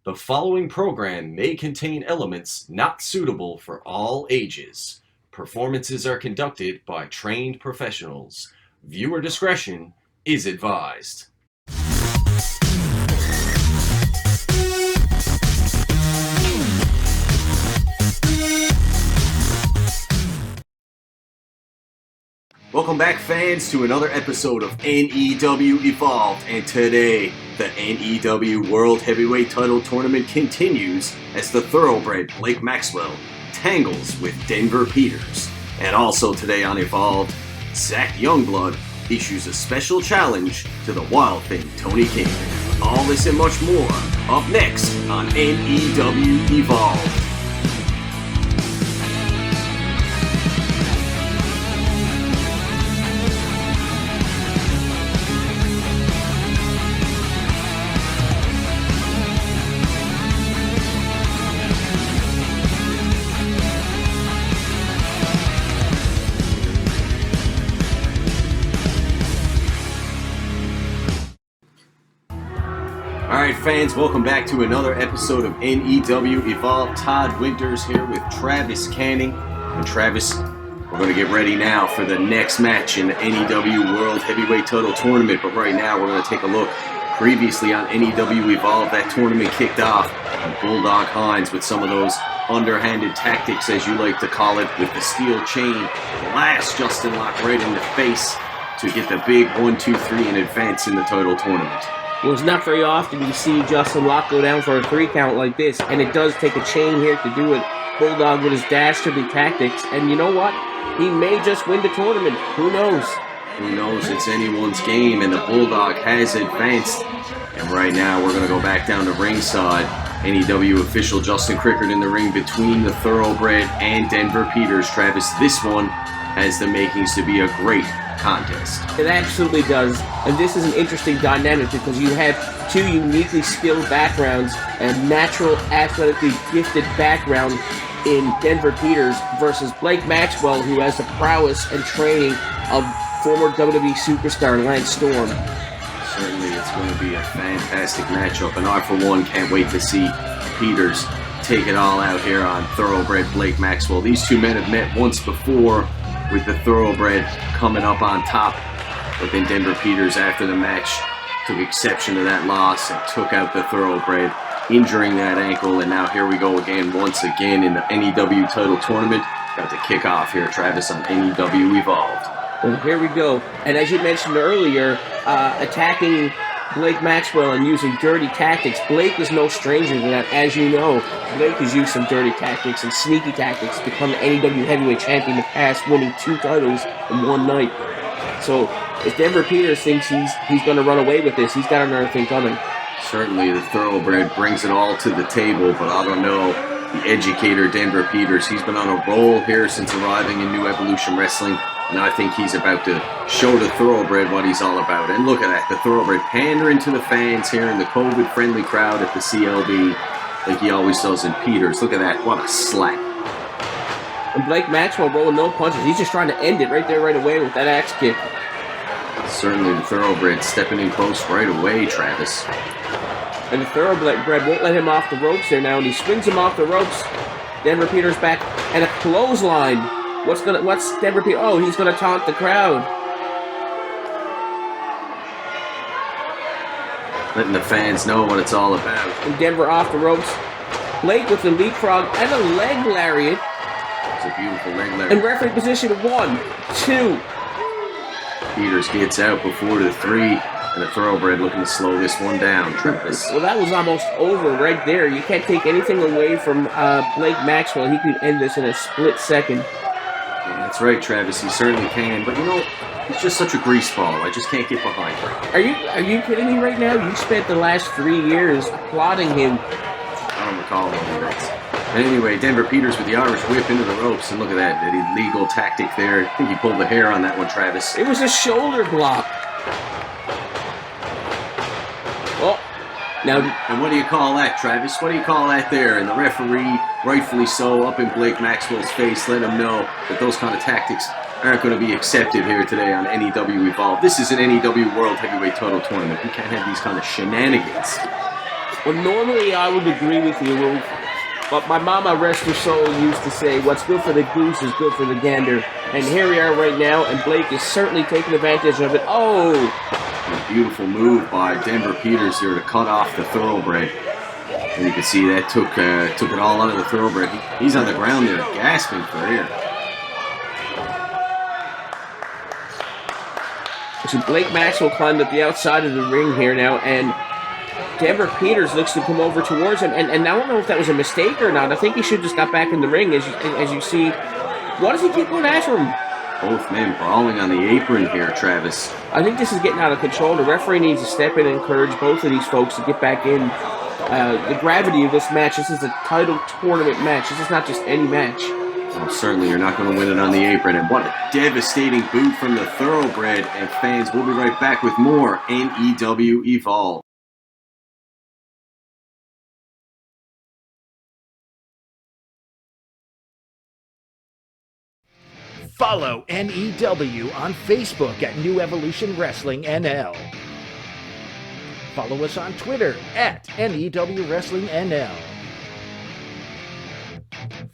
The following program may contain elements not suitable for all ages. Performances are conducted by trained professionals. Viewer discretion is advised. Welcome back, fans, to another episode of NEW Evolved, and today the NEW World Heavyweight Title Tournament continues as the Thoroughbred Blake Maxwell tangles with Denver Peters. And also today on Evolved, Zach Youngblood issues a special challenge to the Wild Thing Tony King. All this and much more up next on NEW Evolved. Alright, fans, welcome back to another episode of NEW Evolved. Todd Winters here with Travis Canning. And Travis, we're going to get ready now for the next match in the NEW World Heavyweight Title Tournament. But right now, we're going to take a look previously on NEW Evolved. That tournament kicked off on Bulldog Hynes with some of those underhanded tactics, as you like to call it, with the steel chain. Blast Justin Locke right in the face to get the big 1-2-3 in advance in the title tournament. Well, it's not very often you see Justin Locke go down for a 3 count like this, and it does take a chain here to do it. Bulldog with his dastardly tactics, and you know what? He may just win the tournament. Who knows? Who knows? It's anyone's game, and the Bulldog has advanced. And right now, we're going to go back down to ringside. NEW official Justin Crickard in the ring between the Thoroughbred and Denver Peters. Travis, this one has the makings to be a great contest. It absolutely does, and this is an interesting dynamic because you have two uniquely skilled backgrounds and natural athletically gifted background in Denver Peters versus Blake Maxwell, who has the prowess and training of former WWE superstar Lance Storm. Certainly it's going to be a fantastic matchup, and I for one can't wait to see Peters take it all out here on Thoroughbred Blake Maxwell. These two men have met once before, with the Thoroughbred coming up on top. But then Denver Peters, after the match, took exception to that loss and took out the Thoroughbred, injuring that ankle. And now here we go again, once again, in the NEW title tournament. Got to kick off here, Travis, on NEW Evolved. Well, here we go. And as you mentioned earlier, attacking Blake Maxwell and using dirty tactics. Blake is no stranger to that. As you know, Blake has used some dirty tactics and sneaky tactics to become the NEW Heavyweight Champion in the past, winning 2 titles in one night. So if Denver Peters thinks he's going to run away with this, he's got another thing coming. Certainly the Thoroughbred brings it all to the table, but I don't know. The Educator, Denver Peters, he's been on a roll here since arriving in New Evolution Wrestling. And I think he's about to show the Thoroughbred what he's all about. And look at that, the Thoroughbred pandering to the fans here in the COVID-friendly crowd at the CLB, like he always does in Peters. Look at that, what a slap. And Blake Maxwell rolling no punches. He's just trying to end it right there, right away with that axe kick. Certainly the Thoroughbred stepping in close right away, Travis. And the Thoroughbred won't let him off the ropes there now, and he swings him off the ropes. Denver Peters back, and a clothesline. What's Denver Peters? Oh, he's gonna taunt the crowd. Letting the fans know what it's all about. And Denver off the ropes. Blake with the leapfrog and a leg lariat. It's a beautiful leg lariat. And referee position 1, 2. Peters gets out before the 3, and the Thoroughbred looking to slow this one down, Travis. Well, that was almost over right there. You can't take anything away from Blake Maxwell. He could end this in a split second. Yeah, that's right, Travis. He certainly can. But you know, he's just such a greaseball. I just can't get behind him. Are you kidding me right now? You spent the last 3 years applauding him. I don't recall any of that. But anyway, Denver Peters with the Irish whip into the ropes, and look at that illegal tactic there. I think he pulled the hair on that one, Travis. It was a shoulder block. Oh, now. And what do you call that, Travis? What do you call that there? And the referee, rightfully so, up in Blake Maxwell's face, let him know that those kind of tactics aren't going to be accepted here today on NEW Evolved. This is an NEW World Heavyweight Title Tournament. We can't have these kind of shenanigans. Well, normally I would agree with you, but my mama, rest her soul, used to say, what's good for the goose is good for the gander. And here we are right now, and Blake is certainly taking advantage of it. Oh! A beautiful move by Denver Peters here to cut off the Thoroughbred. And you can see that took it all out of the Thoroughbred. He's on the ground there, gasping for air. So Blake Maxwell climbed up the outside of the ring here now, and Denver Peters looks to come over towards him, and I don't know if that was a mistake or not. I think he should just got back in the ring, as you see. Why does he keep going after him? Both men brawling on the apron here, Travis. I think this is getting out of control. The referee needs to step in and encourage both of these folks to get back in. The gravity of this match, this is a title tournament match. This is not just any match. Well, certainly you're not going to win it on the apron. And what a devastating boot from the Thoroughbred. And fans, we'll be right back with more NEW Evolve. Follow NEW on Facebook at New Evolution Wrestling NL. Follow us on Twitter at NEW Wrestling NL.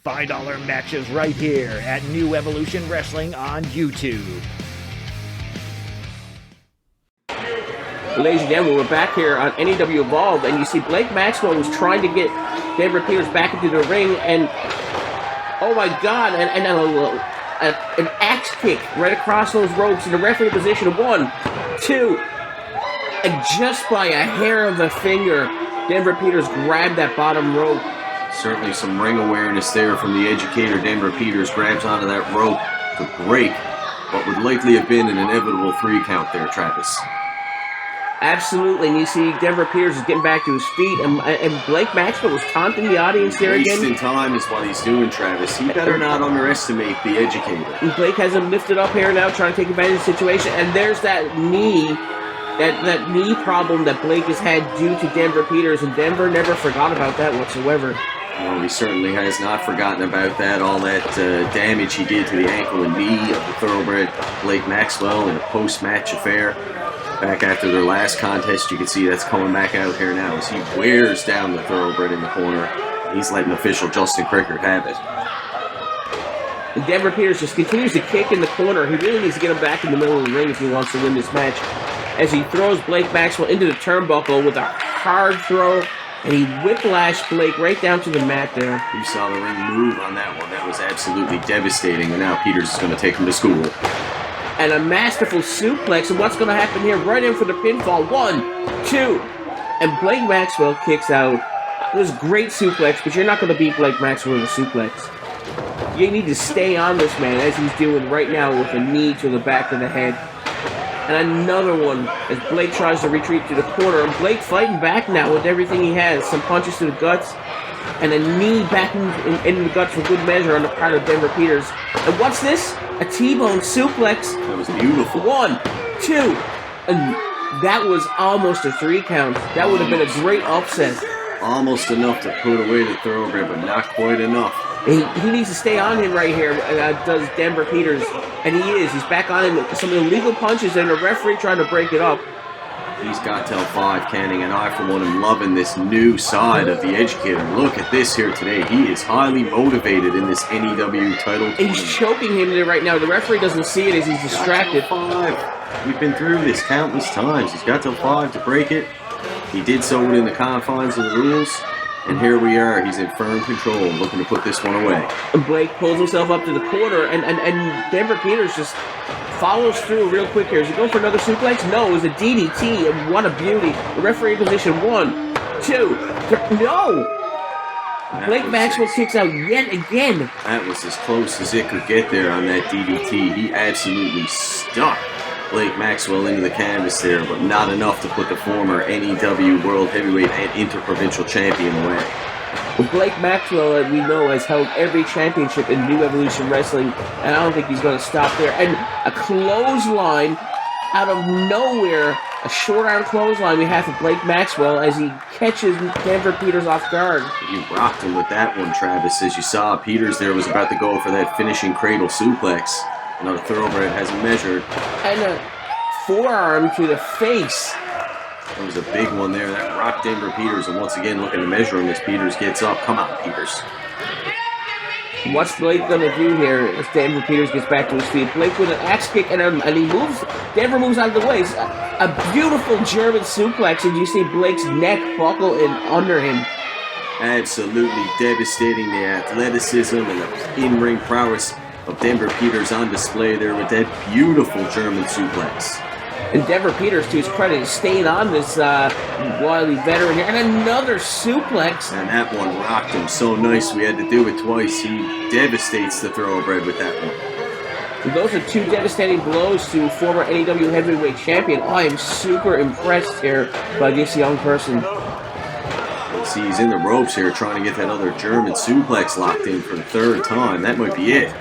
$5 matches right here at New Evolution Wrestling on YouTube. Ladies and gentlemen, we're back here on NEW Evolve, and you see Blake Maxwell was trying to get Denver Peters back into the ring, and oh my God, an axe kick right across those ropes in the referee position. 1, 2, and just by a hair of the finger, Denver Peters grabbed that bottom rope. Certainly some ring awareness there from the Educator. Denver Peters grabs onto that rope to break what would likely have been an inevitable 3 count there, Travis. Absolutely, and you see Denver Peters is getting back to his feet, and Blake Maxwell was taunting the audience there again. Wasting time is what he's doing, Travis. He better not underestimate the Educator. And Blake has him lifted up here now, trying to take advantage of the situation, and there's that knee, that knee problem that Blake has had due to Denver Peters, and Denver never forgot about that whatsoever. Well, he certainly has not forgotten about that, all that damage he did to the ankle and knee of the Thoroughbred Blake Maxwell in a post-match affair. Back after their last contest, you can see that's coming back out here now as he wears down the Thoroughbred in the corner. He's letting official Justin Crickert have it. And Denver Peters just continues to kick in the corner. He really needs to get him back in the middle of the ring if he wants to win this match. As he throws Blake Maxwell into the turnbuckle with a hard throw, and he whiplashed Blake right down to the mat there. You saw the ring move on that one. That was absolutely devastating, and now Peters is going to take him to school. And a masterful suplex, and what's going to happen here? Right in for the pinfall. 1, 2, and Blake Maxwell kicks out. It was a great suplex, but you're not going to beat Blake Maxwell with a suplex. You need to stay on this man, as he's doing right now with a knee to the back of the head. And another one as Blake tries to retreat to the corner. And Blake fighting back now with everything he has. Some punches to the guts and a knee back in the guts for good measure on the part of Denver Peters. And what's this? A T-bone suplex. That was beautiful. 1, 2, and that was almost a 3 count. That would have been a great upset. Almost enough to put away the Thoroughbred, but not quite enough. He needs to stay on him right here, does Denver Peters. And he is. He's back on him with some illegal punches and the referee trying to break it up. He's got till 5 canning, and I, for one, am loving this new side of the Educator. Look at this here today. He is highly motivated in this NEW title tournament. He's choking him there right now. The referee doesn't see it as he's distracted. Got till 5. We've been through this countless times. He's got till 5 to break it. He did so within the confines of the rules. And here we are. He's in firm control, looking to put this one away. And Blake pulls himself up to the corner, and Denver Peters just follows through real quick here. Is he going for another suplex? No, it was a DDT, and what a beauty. The referee in position. 1, 2, 3. No! Blake Maxwell kicks out yet again. That was as close as it could get there on that DDT. He absolutely stuck Blake Maxwell into the canvas there, but not enough to put the former NEW World Heavyweight and Interprovincial Champion away. Well, Blake Maxwell, as we know, has held every championship in New Evolution Wrestling, and I don't think he's going to stop there. And a clothesline out of nowhere, a short arm clothesline we have for Blake Maxwell as he catches Denver Peters off guard. You rocked him with that one, Travis. As you saw, Peters there was about to go for that finishing cradle suplex. Another Thoroughbred has him measured. And a forearm to the face. That was a big one there. That rocked Denver Peters, and once again looking to measure him as Peters gets up. Come on, Peters. What's Blake gonna do here as Denver Peters gets back to his feet? Blake with an axe kick, and he moves. Denver moves out of the way. A beautiful German suplex, and you see Blake's neck buckle in under him. Absolutely devastating. The athleticism and the in-ring prowess of Denver Peters on display there with that beautiful German suplex. And Denver Peters, to his credit, is staying on this wily veteran here. And another suplex. And that one rocked him so nice we had to do it twice. He devastates the Thoroughbred with that one. Those are two devastating blows to former NEW Heavyweight Champion. I am super impressed here by this young person. You see, he's in the ropes here trying to get that other German suplex locked in for the third time. That might be it.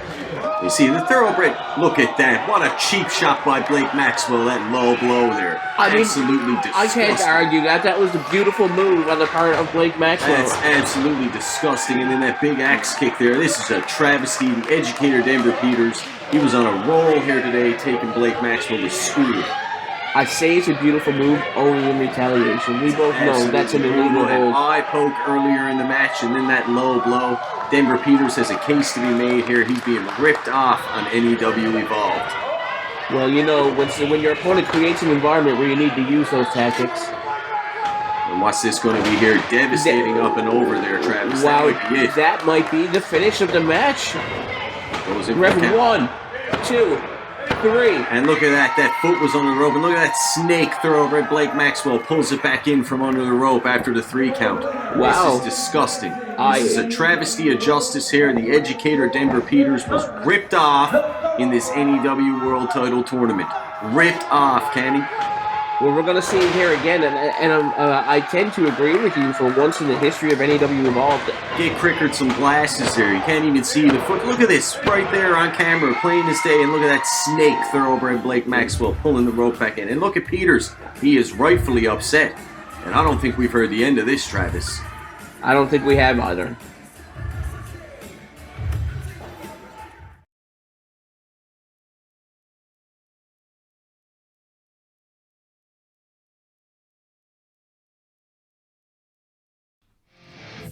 You see, the Thoroughbred, look at that. What a cheap shot by Blake Maxwell, that low blow there. Absolutely disgusting. I can't argue that. That was a beautiful move on the part of Blake Maxwell. That's absolutely disgusting. And then that big axe kick there. This is a travesty. The Educator, Denver Peters, he was on a roll here today, taking Blake Maxwell to school. I say it's a beautiful move, only in retaliation. We both know that's an illegal hold. Eye poke earlier in the match, and then that low blow. Denver Peters has a case to be made here. He's being ripped off on NEW Evolved. Well, you know, when your opponent creates an environment where you need to use those tactics. And what's this going to be here? Devastating up and over there, Travis. Wow, that might be the finish of the match. Goes in Ref 1, 2, 3. And look at that. That foot was on the rope. And look at that snake Thoroughbred Blake Maxwell pulls it back in from under the rope after the 3 count. Wow. This is disgusting. This is a travesty of justice here. The Educator Denver Peters was ripped off in this NEW World Title Tournament. Ripped off, Kenny. Well, we're going to see it here again, and I tend to agree with you for once in the history of NEW Evolved. Get Crickard some glasses there. You can't even see the foot. Look at this right there on camera, plain as day. And look at that snake Thoroughbred Blake Maxwell pulling the rope back in. And look at Peters. He is rightfully upset. And I don't think we've heard the end of this, Travis. I don't think we have either.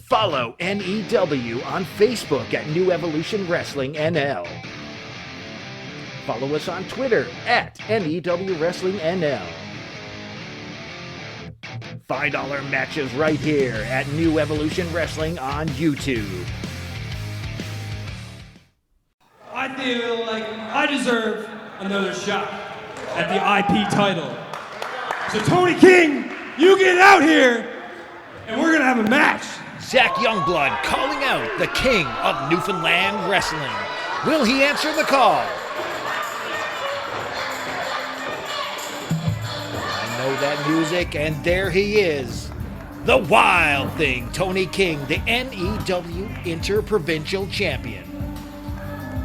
Follow NEW on Facebook at New Evolution Wrestling NL. Follow us on Twitter at NEW Wrestling NL. Find all our matches right here at New Evolution Wrestling on YouTube. I feel like I deserve another shot at the IP title. So Tony King, you get out here and we're gonna have a match. Zach Youngblood calling out the king of Newfoundland Wrestling. Will he answer the call? I know that music, and there he is. The Wild Thing, Tony King, the NEW Interprovincial Champion.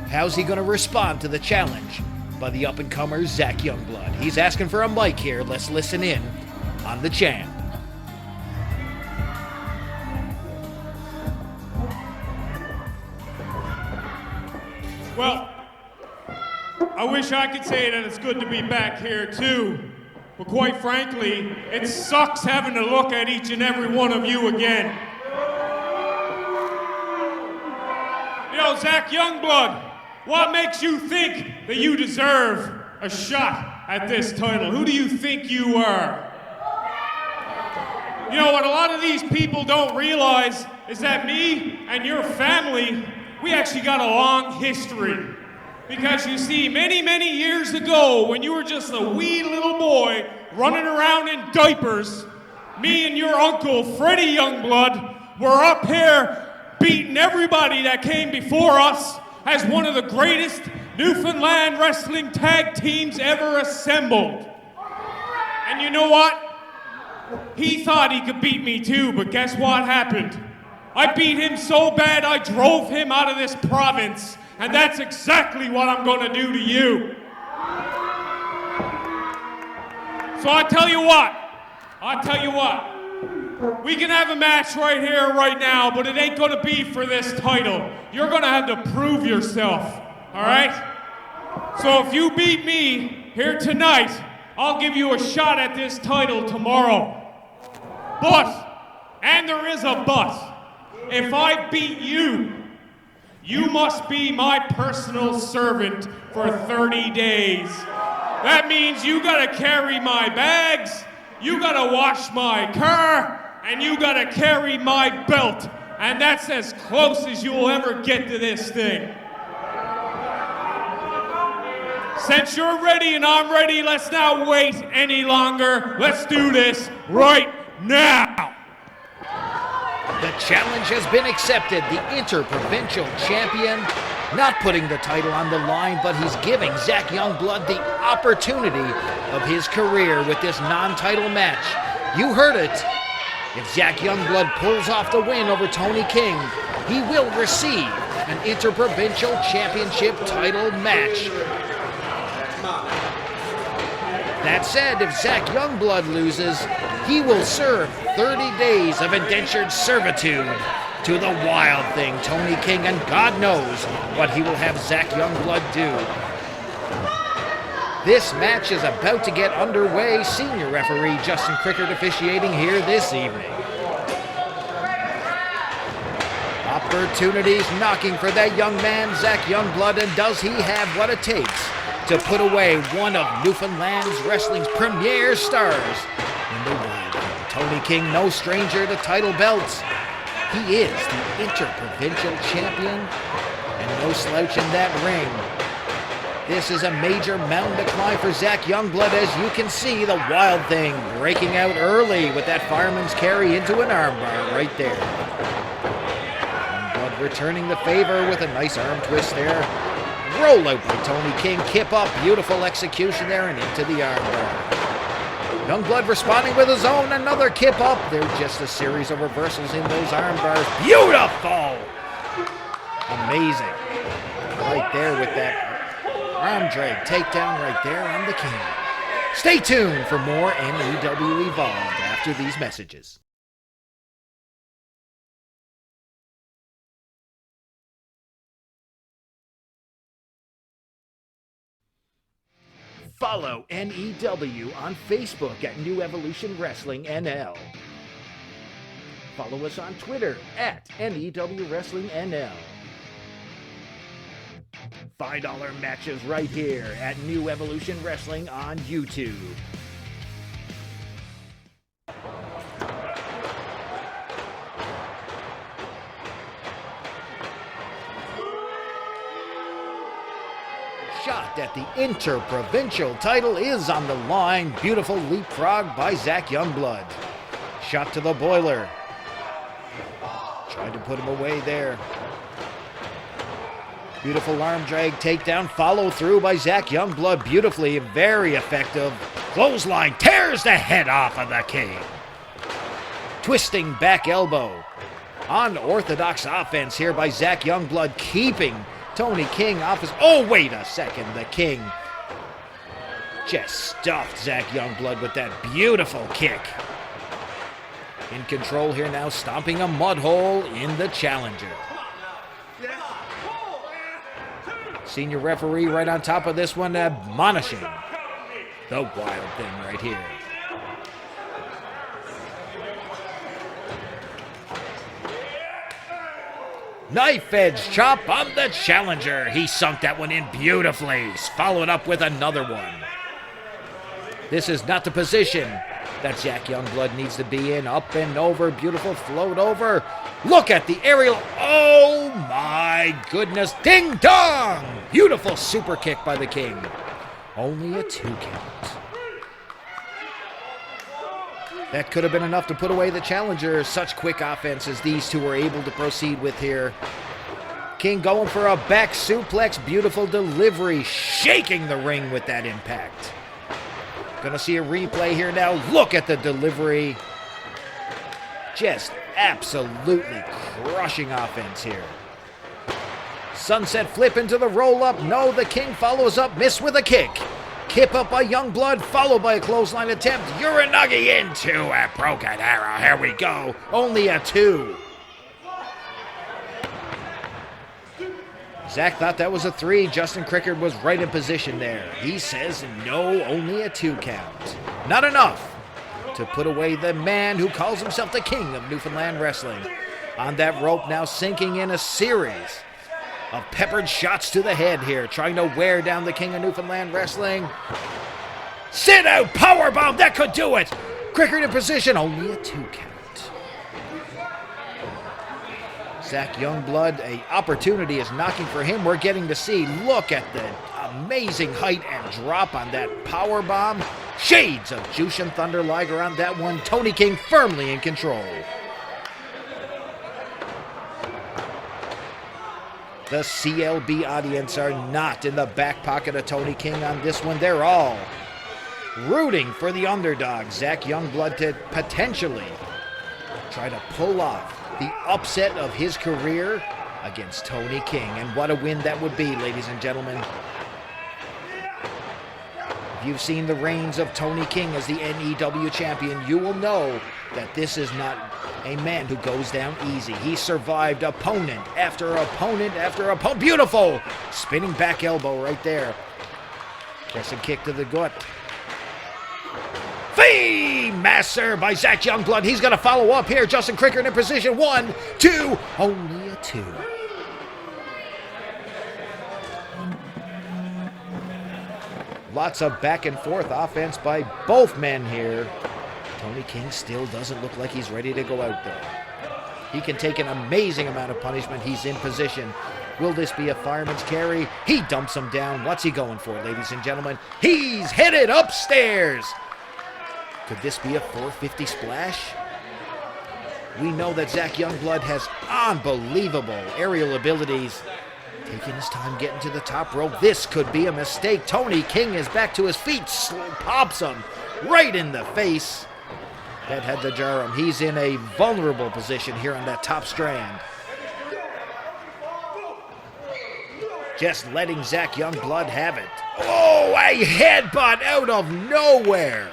How's he going to respond to the challenge by the up-and-comer Zach Youngblood? He's asking for a mic here. Let's listen in on the champ. Well, I wish I could say that it's good to be back here too, but quite frankly, it sucks having to look at each and every one of you again. You know, Zach Youngblood, what makes you think that you deserve a shot at this title? Who do you think you are? You know, what a lot of these people don't realize is that me and your family, we actually got a long history. Because you see, many, many years ago, when you were just a wee little boy running around in diapers, me and your uncle, Freddie Youngblood, were up here beating everybody that came before us as one of the greatest Newfoundland wrestling tag teams ever assembled. And you know what? He thought he could beat me too, but guess what happened? I beat him so bad I drove him out of this province, and that's exactly what I'm going to do to you. So I tell you what, we can have a match right here, right now, but it ain't going to be for this title. You're going to have to prove yourself, all right? So if you beat me here tonight, I'll give you a shot at this title tomorrow. But, and there is a but, if I beat you, you must be my personal servant for 30 days. That means you gotta carry my bags, you gotta wash my car, and you gotta carry my belt. And that's as close as you'll ever get to this thing. Since you're ready and I'm ready, let's not wait any longer. Let's do this right now. The challenge has been accepted. The Interprovincial Champion, not putting the title on the line, but he's giving Zach Youngblood the opportunity of his career with this non-title match. You heard it. If Zach Youngblood pulls off the win over Tony King, he will receive an Interprovincial Championship title match. That said, if Zach Youngblood loses, he will serve 30 days of indentured servitude to the Wild Thing, Tony King, and God knows what he will have Zach Youngblood do. This match is about to get underway. Senior referee Justin Crickard officiating here this evening. Opportunities knocking for that young man, Zach Youngblood, and does he have what it takes to put away one of Newfoundland's wrestling's premier stars in the Wild Thing? Tony King, no stranger to title belts. He is the Interprovincial Champion, and no slouch in that ring. This is a major mountain to climb for Zach Youngblood. As you can see, the Wild Thing breaking out early with that fireman's carry into an armbar right there. Youngblood returning the favor with a nice arm twist there. Roll out by Tony King, kip up, beautiful execution there and into the armbar. Youngblood responding with his own, another kip up. They're just a series of reversals in those armbars. Beautiful! Amazing. Right there with that arm drag takedown right there on the King. Stay tuned for more NEW Evolved after these messages. Follow NEW on Facebook at New Evolution Wrestling NL. Follow us on Twitter at NEW Wrestling NL. $5 matches right here at New Evolution Wrestling on YouTube. Shot at the Interprovincial title is on the line. Beautiful leapfrog by Zach Youngblood. Shot to the boiler. Tried to put him away there. Beautiful arm drag takedown, follow through by Zach Youngblood. Beautifully, very effective. Clothesline tears the head off of the King. Twisting back elbow. Unorthodox offense here by Zach Youngblood, keeping Tony King off his... Oh, wait a second. The King just stuffed Zach Youngblood with that beautiful kick. In control here now, stomping a mud hole in the challenger. Senior referee right on top of this one, admonishing the Wild Thing right here. Knife edge chop on the challenger. He sunk that one in beautifully. Followed up with another one. This is not the position that Zach Youngblood needs to be in. Up and over, beautiful float over. Look at the aerial. Oh my goodness. Ding dong! Beautiful super kick by the King. Only a 2 count. That could have been enough to put away the challenger. Such quick offense as these two were able to proceed with here. King going for a back suplex. Beautiful delivery. Shaking the ring with that impact. Gonna see a replay here now. Look at the delivery. Just absolutely crushing offense here. Sunset flip into the roll-up. No, the King follows up. Miss with a kick. Kip up by Youngblood, followed by a clothesline attempt. Uranagi into a broken arrow. Here we go. Only a 2. Zach thought that was a 3. Justin Crickard was right in position there. He says no, only a 2 count. Not enough to put away the man who calls himself the king of Newfoundland wrestling. On that rope now, sinking in a series of peppered shots to the head here, trying to wear down the king of Newfoundland wrestling. Sit out, powerbomb, that could do it. Crickard in position, only a 2 count. Zach Youngblood, an opportunity is knocking for him. We're getting to see, look at the amazing height and drop on that power bomb. Shades of Jushin Thunder Liger on that one. Tony King firmly in control. The CLB audience are not in the back pocket of Tony King on this one. They're all rooting for the underdog, Zach Youngblood, to potentially try to pull off the upset of his career against Tony King. And what a win that would be, ladies and gentlemen. If you've seen the reigns of Tony King as the NEW champion, you will know that this is not a man who goes down easy. He survived opponent after opponent after opponent. Beautiful! Spinning back elbow right there. Pressing kick to the gut. Master by Zach Youngblood. He's going to follow up here. Justin Crickard in position. 1, 2, only a 2. Lots of back and forth offense by both men here. Tony King still doesn't look like he's ready to go out there. He can take an amazing amount of punishment. He's in position. Will this be a fireman's carry? He dumps him down. What's he going for, ladies and gentlemen? He's headed upstairs. Could this be a 450 splash? We know that Zach Youngblood has unbelievable aerial abilities. Taking his time getting to the top rope. This could be a mistake. Tony King is back to his feet. Pops him right in the face. That had to jar him. He's in a vulnerable position here on that top strand. Just letting Zach Youngblood have it. Oh, a headbutt out of nowhere.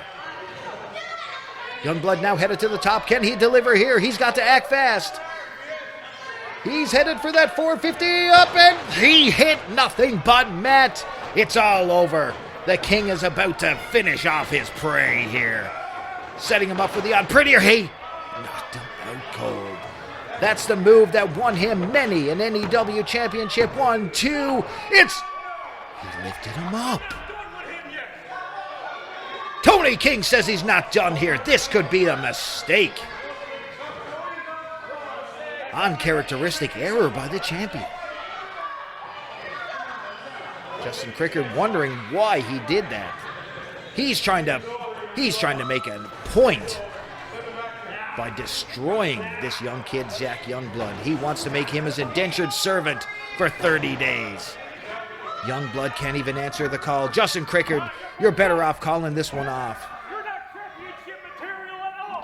Youngblood now headed to the top. Can he deliver here? He's got to act fast. He's headed for that 450 up, and he hit nothing but mat. It's all over. The King is about to finish off his prey here. Setting him up for the odd prettier. He knocked him out cold. That's the move that won him many an NEW championship. 1, 2. He lifted him up. Tony King says he's not done here. This could be a mistake. Uncharacteristic error by the champion. Justin Crickard wondering why he did that. He's trying to make a point by destroying this young kid, Zach Youngblood. He wants to make him his indentured servant for 30 days. Youngblood can't even answer the call. Justin Crickard, you're better off calling this one off.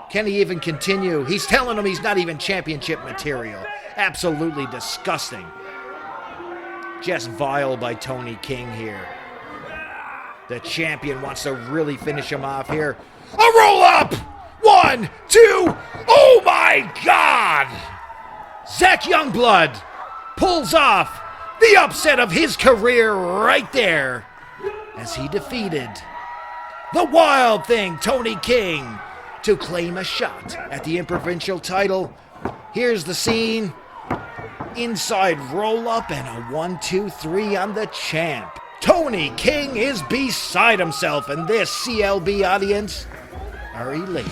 Can he even continue? He's telling him he's not even championship material. Absolutely disgusting. Just vile by Tony King here. The champion wants to really finish him off here. A roll up! 1, 2, oh my God! Zach Youngblood pulls off the upset of his career right there as he defeated the Wild Thing, Tony King, to claim a shot at the Interprovincial title. Here's the scene. Inside roll-up and a 1, 2, 3 on the champ. Tony King is beside himself, and this CLB audience are elated.